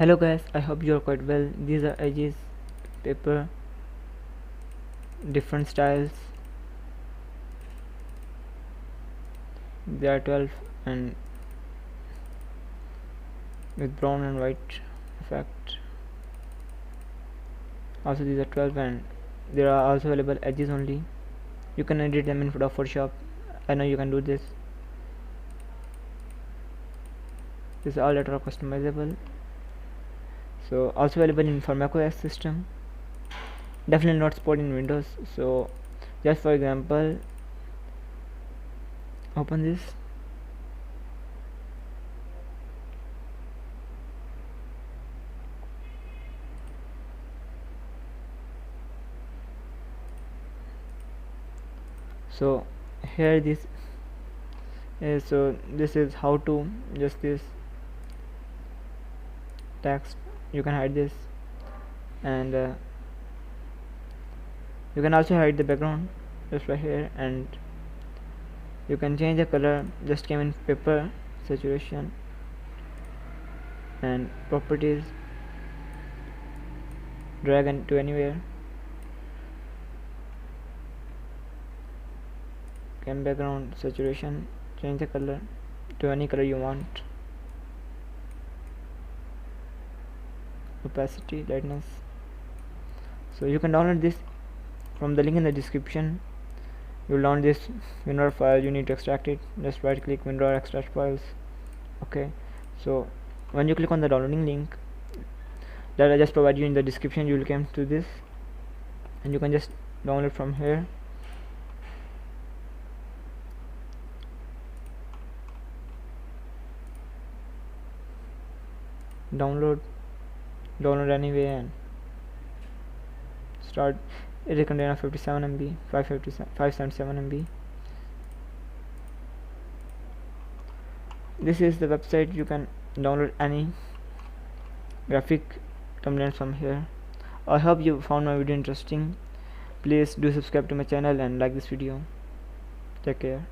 Hello guys, I hope you are quite well. These are edges, paper, different styles. There are 12 and with brown and white effect. Also these are 12 and there are also available edges only. You can edit them in Photoshop. I know you can do this. This is all that are customizable. So also available in for macOS system. Definitely not supported in Windows. So just for example, open this. So here this is, so this is how to just this text. You can hide this and you can also hide the background just right here, and you can change the color. Just came in paper, saturation and properties, drag to anywhere, came background, saturation, change the color to any color you want, opacity, lightness. So you can download this from the link in the description. You will download this WinRAR file. You need to extract it. Just right click WinRAR, extract files. Okay, so when you click on the downloading link that I just provide you in the description, you will come to this and you can just download from here. Download anyway and start. It is container 57 MB, 577 MB. This is the website. You can download any graphic templates from here. I hope you found my video interesting. Please do subscribe to my channel and like this video. Take care.